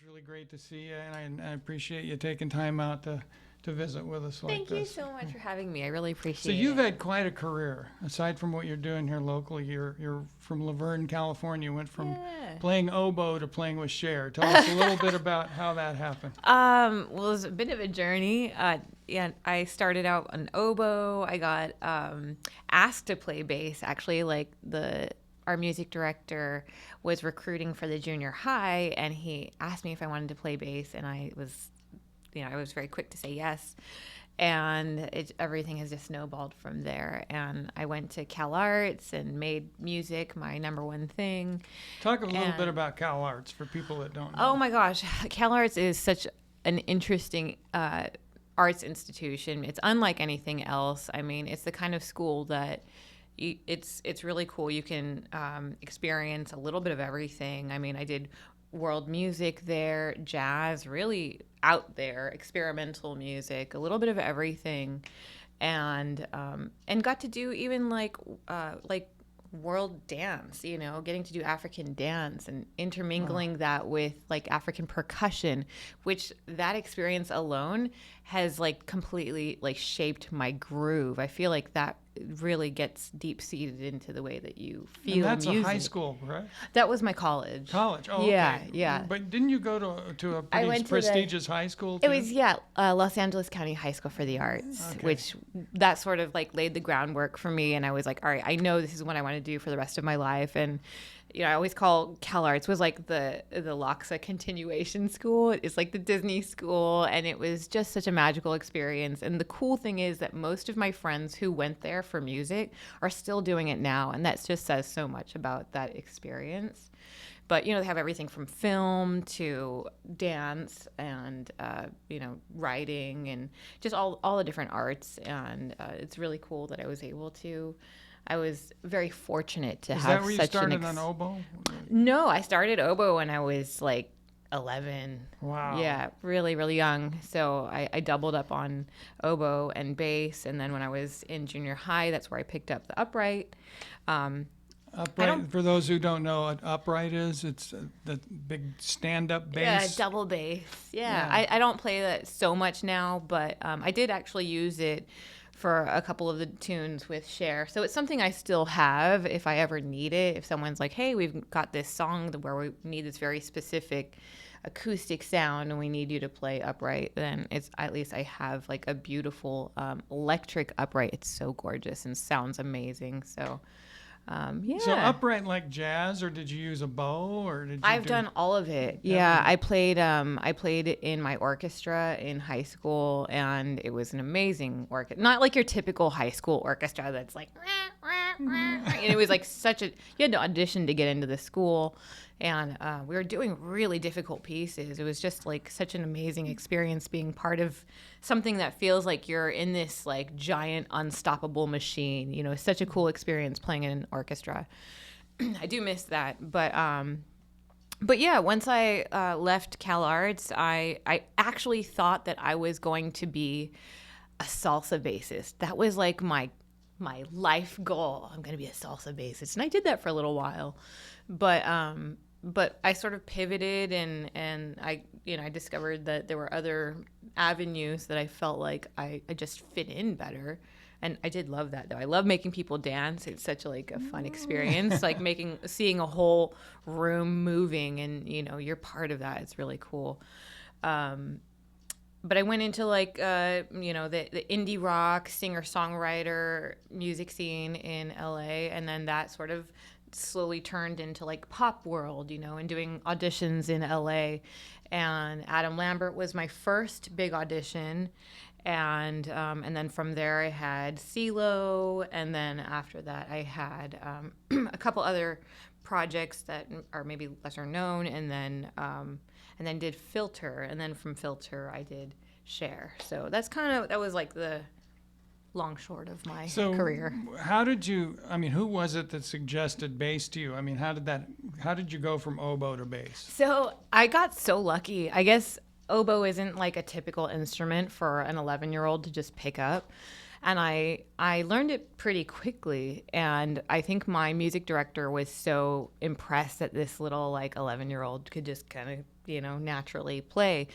It's really great to see you, and I appreciate you taking time out to visit with us like this. Thank you so much for having me. I really appreciate So it. you've had quite a career. Aside from what you're doing here locally, you're from Laverne, California. Went from playing oboe to playing with Cher. Tell us a little bit about how that happened. Well, it was a bit of a journey. Yeah, I started out on oboe. I got asked to play bass. Actually, like our music director was recruiting for the junior high, and he asked me if I wanted to play bass, and I was very quick to say yes. And everything has just snowballed from there. And I went to Cal Arts and made music my number one thing. Talk a little bit about Cal Arts for people that don't know. Oh my gosh, Cal Arts is such an interesting arts institution. It's unlike anything else. I mean, it's the kind of school that it's really cool. You can experience a little bit of everything. I mean, I did world music there, jazz, really out there, experimental music, a little bit of everything, and got to do even like world dance, getting to do African dance and intermingling that with like African percussion, which that experience alone has like completely like shaped my groove. I feel like that really gets deep seated into the way that you feel. And that's music. a high school, right? That was my college. College. Oh, yeah, okay. Yeah. But didn't you go to a pretty prestigious high school too? It was Los Angeles County High School for the Arts, which that sort of like laid the groundwork for me. And I was like, all right, I know this is what I want to do for the rest of my life. And I always call Cal Arts was like the Loxa continuation school. It's like the Disney school, and it was just such a magical experience. And the cool thing is that most of my friends who went there for music are still doing it now, and that just says so much about that experience. But they have everything from film to dance and writing and just all the different arts, and it's really cool that I was able to. I was very fortunate to have such an. Is that where you started on oboe? No, I started oboe when I was like 11. Wow. Yeah, really, really young. So I doubled up on oboe and bass, and then when I was in junior high, that's where I picked up the upright. Upright, for those who don't know what upright is, it's the big stand-up bass. Yeah, double bass. Yeah. I don't play that so much now, but I did actually use it for a couple of the tunes with Cher. So it's something I still have if I ever need it. If someone's like, hey, we've got this song where we need this very specific acoustic sound and we need you to play upright, then it's at least I have like a beautiful electric upright. It's so gorgeous and sounds amazing. So So upright like jazz, or did you use a bow, or did you? I've done all of it. Yeah, I played in my orchestra in high school, and it was an amazing orchestra. Not like your typical high school orchestra that's like, and it was like you had to audition to get into the school, and we were doing really difficult pieces. It was just like such an amazing experience being part of something that feels like you're in this like giant unstoppable machine. It's such a cool experience playing in an orchestra. I do miss that, but yeah, once I left Cal Arts, I actually thought that I was going to be a salsa bassist. That was like my life goal. I'm going to be a salsa bassist, and I did that for a little while, but I sort of pivoted, and I discovered that there were other avenues that I felt like I just fit in better. And I did love that, though. I love making people dance. It's such a fun experience, like seeing a whole room moving, and you're part of that. It's really cool. But I went into the indie rock singer-songwriter music scene in LA, and then that sort of slowly turned into like pop world, and doing auditions in LA. And Adam Lambert was my first big audition. And then from there I had Cee-Lo, and then after that I had a couple other projects that are maybe lesser known, and then did Filter, and then from Filter I did Cher. So that was like the long short of my career. How did you? Who was it that suggested bass to you? How did you go from oboe to bass? So I got so lucky. I guess oboe isn't like a typical instrument for an 11-year-old to just pick up. And I learned it pretty quickly. And I think my music director was so impressed that this little 11-year-old could just kind of, naturally play.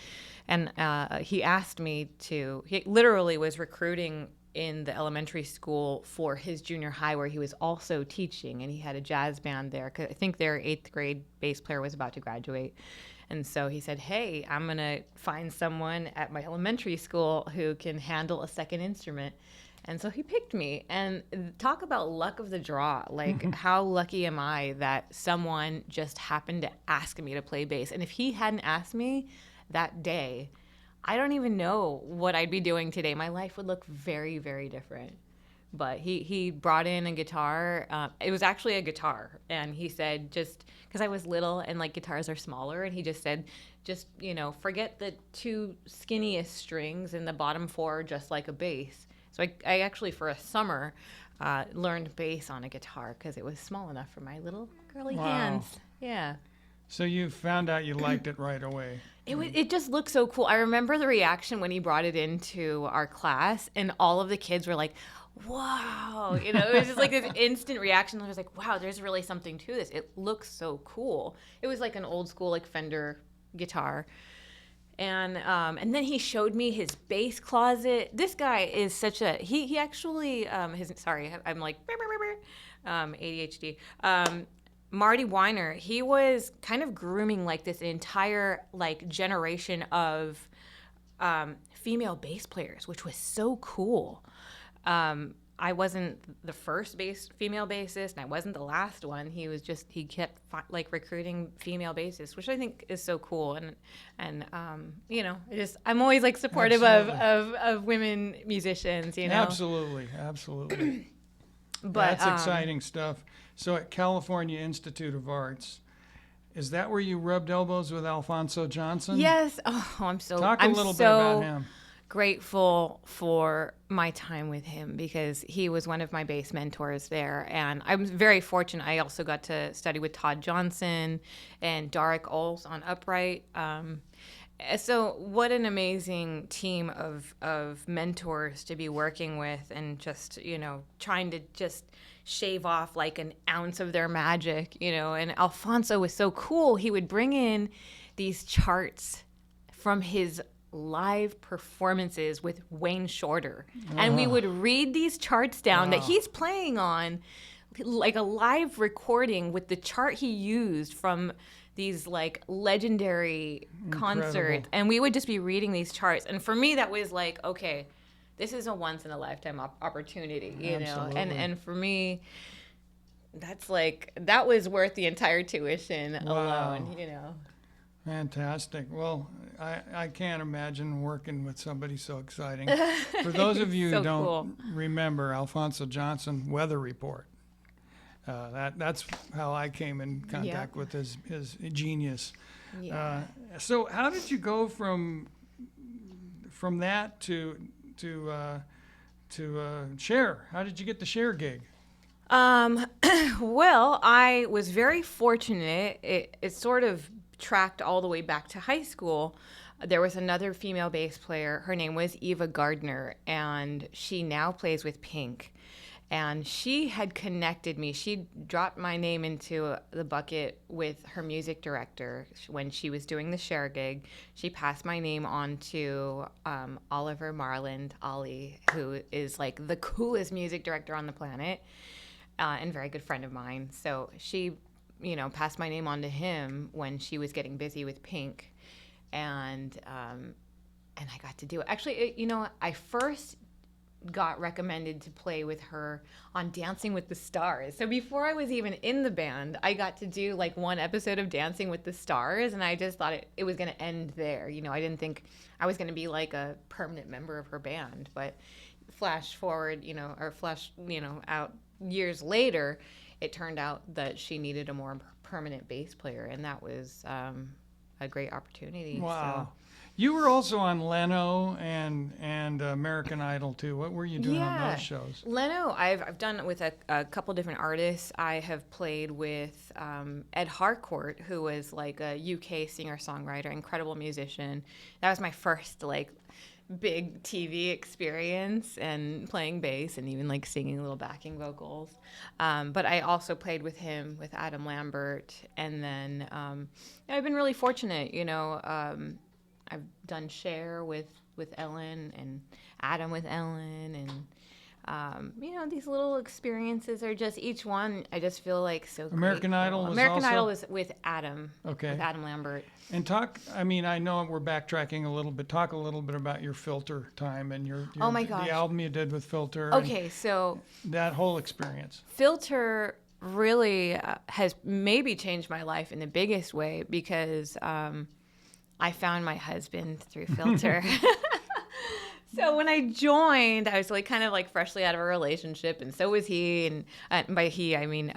And he asked me to, he literally was recruiting in the elementary school for his junior high, where he was also teaching, and he had a jazz band there, 'cause I think their 8th grade bass player was about to graduate. And so he said, hey, I'm going to find someone at my elementary school who can handle a second instrument. And so he picked me. And talk about luck of the draw. Like, how lucky am I that someone just happened to ask me to play bass? And if he hadn't asked me that day, I don't even know what I'd be doing today. My life would look very, very different. But he brought in a guitar. It was actually a guitar. And he said, just because I was little and like guitars are smaller, and he just said, just, forget the 2 skinniest strings and the bottom 4, just like a bass. So I actually, for a summer, learned bass on a guitar because it was small enough for my little girly hands. Yeah. So you found out you liked it right away. It just looked so cool. I remember the reaction when he brought it into our class, and all of the kids were like, wow. It was just like this instant reaction. I was like, wow, there's really something to this. It looks so cool. It was like an old school like Fender guitar. And then he showed me his bass closet. This guy is such a, he actually, I'm like, ADHD. Marty Weiner, he was kind of grooming like this entire like generation of female bass players, which was so cool. I wasn't the first female bassist, and I wasn't the last one. He kept like recruiting female bassists, which I think is so cool. And I'm always like supportive of women musicians, Absolutely. But that's exciting stuff. So at California Institute of Arts, is that where you rubbed elbows with Alphonso Johnson? Yes. Oh, I'm so Talk a little bit about him. Grateful for my time with him, because he was one of my bass mentors there, and I'm very fortunate. I also got to study with Todd Johnson and Darek Oles on upright. So what an amazing team of mentors to be working with, and just trying to just shave off like an ounce of their magic, And Alfonso was so cool. He would bring in these charts from his live performances with Wayne Shorter, and we would read these charts down that he's playing on, like a live recording with the chart he used from these like legendary concerts, and we would just be reading these charts. And for me, that was like, okay, this is a once in a lifetime opportunity, and for me, that was worth the entire tuition alone, Fantastic. Well, I can't imagine working with somebody so exciting. For those of you who don't remember, Alphonso Johnson, Weather Report. That's how I came in contact with his genius. Yeah. So how did you go from that to Cher? How did you get the Cher gig? Well, I was very fortunate. It sort of tracked all the way back to high school. There was another female bass player. Her name was Eva Gardner, and she now plays with Pink. And she had connected me. She dropped my name into the bucket with her music director when she was doing the Cher gig. She passed my name on to Oliver Marland, Ollie, who is like the coolest music director on the planet, and a very good friend of mine. So she passed my name on to him when she was getting busy with Pink, and I got to do it. Actually, I first got recommended to play with her on Dancing with the Stars. So before I was even in the band, I got to do like one episode of Dancing with the Stars, and I just thought it was going to end there. I didn't think I was going to be like a permanent member of her band. But flash forward, out years later, it turned out that she needed a more permanent bass player, and that was a great opportunity. Wow. So. You were also on Leno and American Idol too. What were you doing on those shows? Leno, I've done it with a couple different artists. I have played with Ed Harcourt, who was like a UK singer-songwriter, incredible musician. That was my first big TV experience and playing bass and even like singing little backing vocals. But I also played with him, with Adam Lambert. And then I've been really fortunate, I've done Cher with Ellen and Adam with Ellen. And these little experiences are just, each one, I just feel like so American grateful. Idol was American also? Idol was with Adam. Okay. With Adam Lambert. And I know we're backtracking a little bit. Talk a little bit about your Filter time and your Oh my gosh. the album you did with Filter. Okay, so that whole experience. Filter really has maybe changed my life in the biggest way because I found my husband through Filter. So when I joined, I was like kind of like freshly out of a relationship, and so was he. And by he, I mean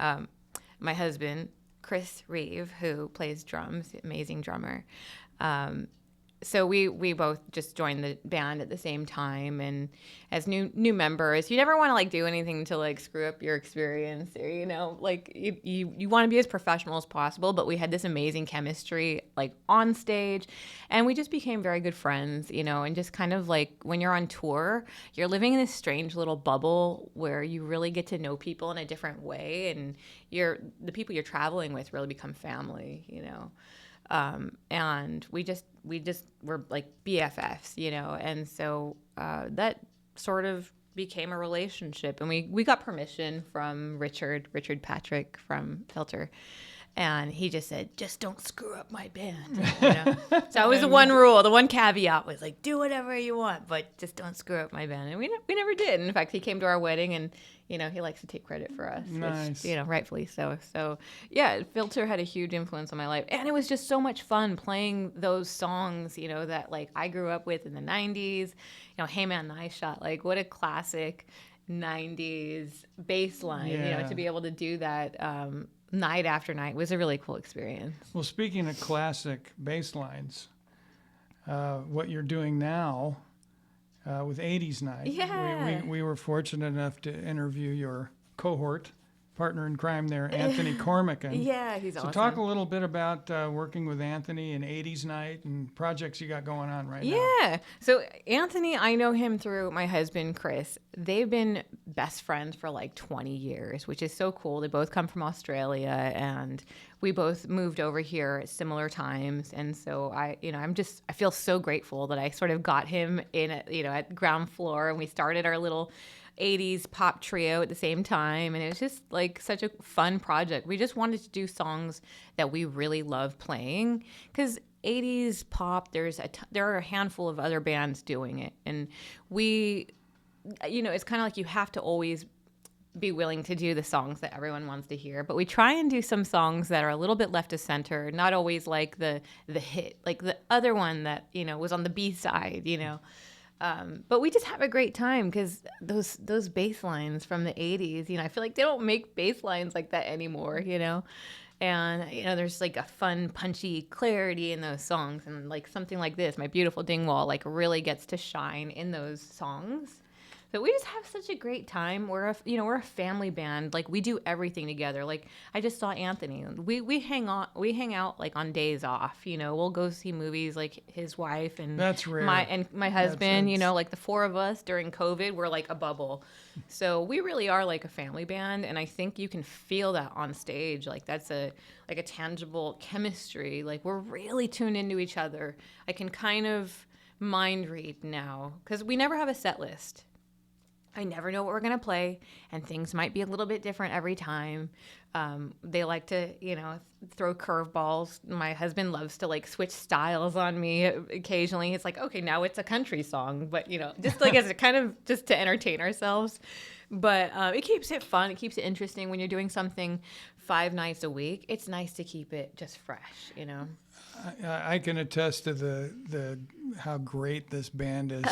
my husband, Ashley Reeve, who plays drums, amazing drummer. So we both just joined the band at the same time, and as new members, you never want to like do anything to like screw up your experience, or like you want to be as professional as possible. But we had this amazing chemistry like on stage, and we just became very good friends, and just kind of like when you're on tour, you're living in this strange little bubble where you really get to know people in a different way, and the people you're traveling with really become family, and we just were like BFFs, and so that sort of became a relationship, and we got permission from Richard Patrick from Filter, and he just said, just don't screw up my band. So that was the one rule. The one caveat was like, do whatever you want, but just don't screw up my band. And we never did. In fact, he came to our wedding, and he likes to take credit for us. Nice. Which, rightfully so. So yeah, Filter had a huge influence on my life, and it was just so much fun playing those songs, that like I grew up with in the '90s. Hey Man, Nice Shot, like what a classic '90s bass line. Yeah. To be able to do that. Night after night was a really cool experience. Well, speaking of classic bass lines, what you're doing now with 80s Night, Yeah. we were fortunate enough to interview your cohort, partner in crime there, Anthony Cormican. Yeah, he's So awesome. talk a little bit about working with Anthony in 80s Night and projects you got going on right now. Yeah. So Anthony, I know him through my husband, Chris. They've been best friends for like 20 years, which is so cool. They both come from Australia, and we both moved over here at similar times. And so I feel so grateful that I sort of got him in at ground floor, and we started our little 80s pop trio at the same time, and it was just like such a fun project. We just wanted to do songs that we really love playing, because 80s pop, there are a handful of other bands doing it, and it's kind of like you have to always be willing to do the songs that everyone wants to hear, but we try and do some songs that are a little bit left of center, not always like the hit, like the other one that was on the B side, But we just have a great time, because those bass lines from the 80s, I feel like they don't make bass lines like that anymore, And, there's like a fun, punchy clarity in those songs. And like something like this, My Beautiful Dingwall, like really gets to shine in those songs. So we just have such a great time. We're a family band. Like we do everything together. Like I just saw Anthony. We hang out like on days off. We'll go see movies, like his wife and That's rare. my husband. Like the four of us during COVID, we're like a bubble. So we really are like a family band, and I think you can feel that on stage. Like that's a tangible chemistry. Like we're really tuned into each other. I can kind of mind read now, because we never have a set list. I never know what we're going to play, and things might be a little bit different every time. They like to, throw curveballs. My husband loves to like switch styles on me occasionally. It's like, okay, now it's a country song, but just like as a kind of just to entertain ourselves. But it keeps it fun. It keeps it interesting when you're doing something 5 nights a week. It's nice to keep it just fresh, I can attest to the how great this band is.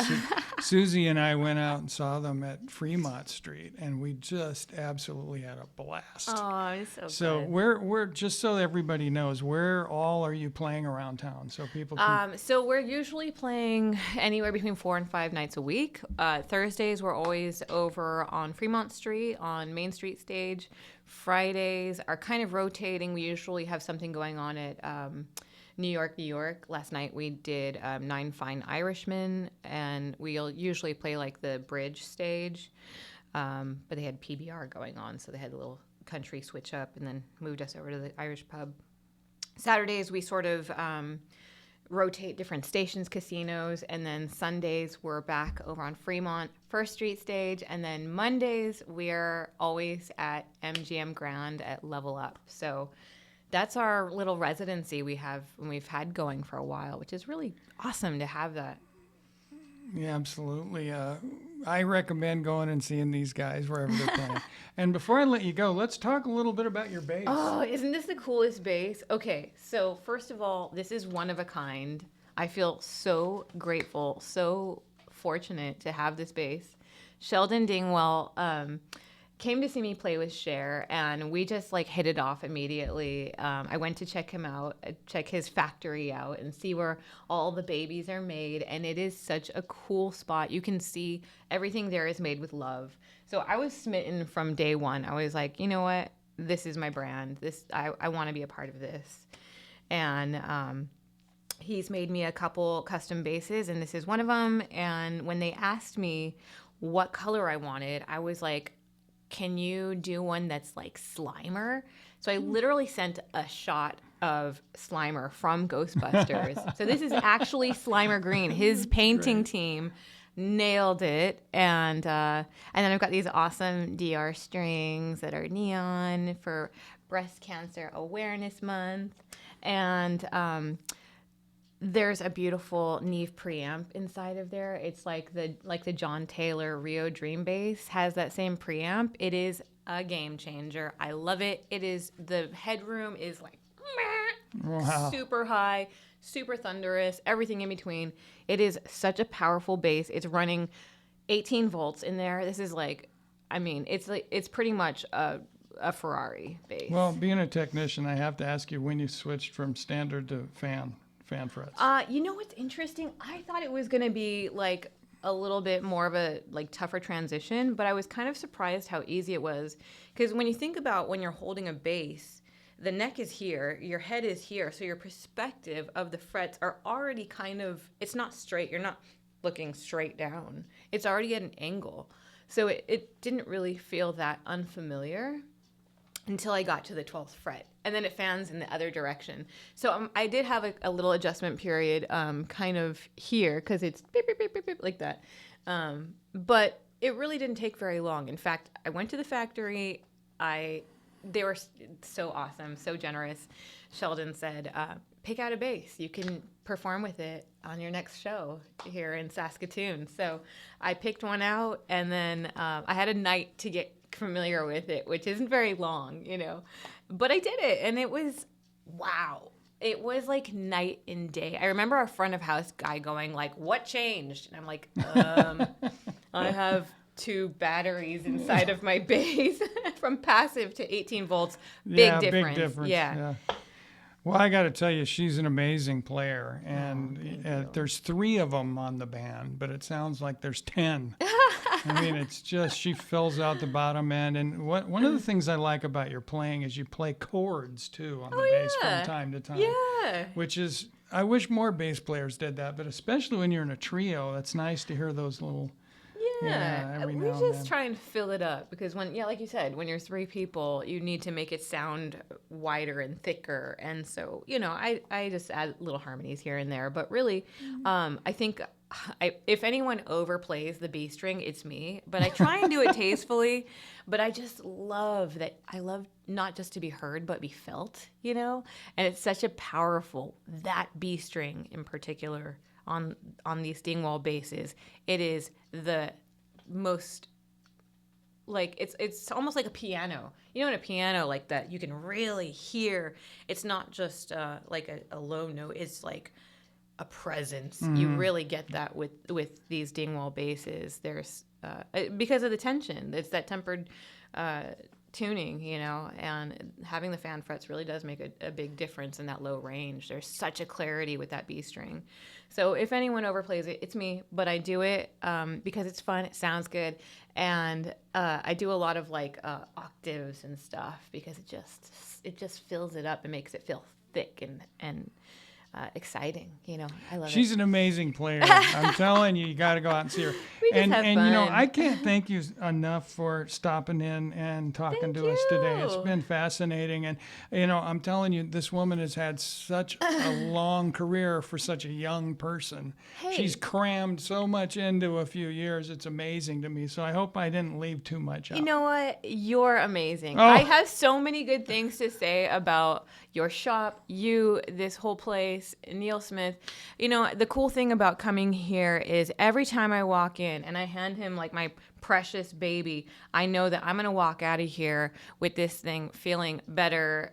Susie and I went out and saw them at Fremont Street, and we just absolutely had a blast. Oh, it's so good. we're just so everybody knows, where all are you playing around town, so people can... So we're usually playing anywhere between 4 and 5 nights a week. Thursdays we're always over on Fremont Street on Main Street stage. Fridays are kind of rotating. We usually have something going on at New York, New York. Last night we did Nine Fine Irishmen, and we'll usually play like the bridge stage, but they had PBR going on, so they had a little country switch up and then moved us over to the Irish pub. Saturdays we sort of rotate different stations, casinos, and then Sundays we're back over on Fremont, First Street stage, and then Mondays we're always at MGM Grand at Level Up. So that's our little residency we've had going for a while, which is really awesome to have that. Yeah, absolutely. I recommend going and seeing these guys wherever they're playing. And before I let you go, let's talk a little bit about your bass. Oh, isn't this the coolest bass? Okay, so first of all, this is one of a kind. I feel so grateful, so fortunate to have this bass. Sheldon Dingwall came to see me play with Cher, and we just like hit it off immediately. I went to check him out, check his factory out, and see where all the babies are made. And it is such a cool spot. You can see everything there is made with love. So I was smitten from day one. I was like, you know what? This is my brand. I want to be a part of this. And he's made me a couple custom basses, and this is one of them. And when they asked me what color I wanted, I was like, can you do one that's like Slimer? So I literally sent a shot of Slimer from Ghostbusters. So this is actually Slimer Green. His painting team nailed it. And then I've got these awesome DR strings that are neon for Breast Cancer Awareness Month. And there's a beautiful Neve preamp inside of there. It's like the John Taylor Rio Dream bass has that same preamp. It is a game changer. I love it. The headroom is like super high, super thunderous, everything in between. It is such a powerful bass. It's running 18 volts in there. This is like, I mean, it's pretty much a Ferrari bass. Well, being a technician, I have to ask you when you switched from standard to fan frets. You know what's interesting? I thought it was going to be like a little bit more of a like tougher transition, but I was kind of surprised how easy it was. Because when you think about when you're holding a bass, the neck is here, your head is here, so your perspective of the frets are already kind of, it's not straight. You're not looking straight down. It's already at an angle. So it didn't really feel that unfamiliar until I got to the 12th fret. And then it fans in the other direction. So I did have a little adjustment period kind of here because it's beep, beep, beep, beep, beep, like that. But it really didn't take very long. In fact, I went to the factory. They were so awesome, so generous. Sheldon said, pick out a bass. You can perform with it on your next show here in Saskatoon. So I picked one out, and then I had a night to get familiar with it, which isn't very long, you know, but I did it, and it was wow. It was like night and day. I remember our front of house guy going like, what changed? And I'm like, I have 2 batteries inside of my bass from passive to 18 volts. Big difference. Yeah. Well, I got to tell you, she's an amazing player, and there's 3 of them on the band, but it sounds like there's 10. I mean, it's just, she fills out the bottom end. And one of the things I like about your playing is you play chords, too, on the bass from time to time. Yeah. Which is, I wish more bass players did that, but especially when you're in a trio, it's nice to hear those little... Yeah, we just try and fill it up because like you said, when you're 3 people, you need to make it sound wider and thicker. And so, you know, I just add little harmonies here and there. But really, I think if anyone overplays the B string, it's me. But I try and do it tastefully. But I just love that. I love not just to be heard, but be felt, you know. And it's such a powerful, that B string in particular on these Dingwall basses. It is the most, like, it's almost like a piano. You know, in a piano like that, you can really hear. It's not just like a low note. It's like a presence. Mm-hmm. You really get that with these Dingwall basses. There's because of the tension. It's that tempered tuning, you know, and having the fan frets really does make a big difference in that low range. There's such a clarity with that B string. So if anyone overplays it, it's me, but I do it because it's fun, it sounds good, and I do a lot of like octaves and stuff because it just fills it up and makes it feel thick and exciting. I love She's it. an amazing player. I'm telling you, you got to go out and see her. We just have and fun. I can't thank you enough for stopping in and talking to us today. It's been fascinating. And, I'm telling you, this woman has had such a long career for such a young person. Hey. She's crammed so much into a few years. It's amazing to me. So I hope I didn't leave too much out. You know what? You're amazing. Oh. I have so many good things to say about your shop, you, this whole place, Neil Smith. The cool thing about coming here is every time I walk in and I hand him like my precious baby, I know that I'm going to walk out of here with this thing feeling better,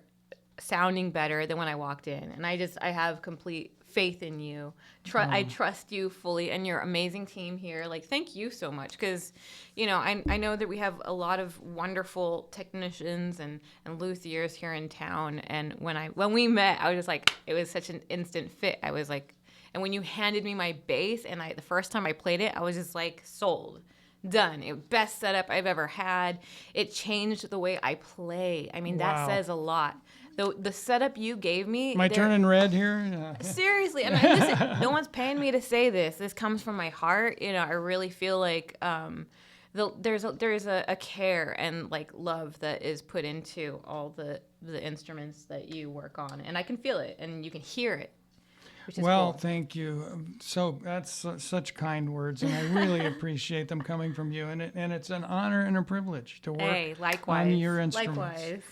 sounding better than when I walked in. And I have complete faith in you. I trust you fully and your amazing team here. Like, thank you so much. Because, I know that we have a lot of wonderful technicians and luthiers here in town. And when we met, I was just like, it was such an instant fit. I was like, and when you handed me my bass and the first time I played it, I was just like sold. Done. Best setup I've ever had. It changed the way I play. I mean, that says a lot. The setup you gave me. Am I turning red here? Seriously, I mean, listen, no one's paying me to say this. This comes from my heart. I really feel like there's a care and like love that is put into all the instruments that you work on, and I can feel it, and you can hear it. Which is Well, cool. thank you. So that's such kind words, and I really appreciate them coming from you. And it's an honor and a privilege to work likewise. on your instruments.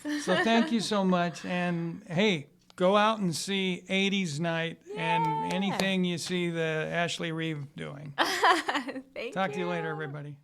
Likewise. So thank you so much. And hey, go out and see 80s Night and anything you see the Ashley Reeve doing. Thank Talk to you later, everybody.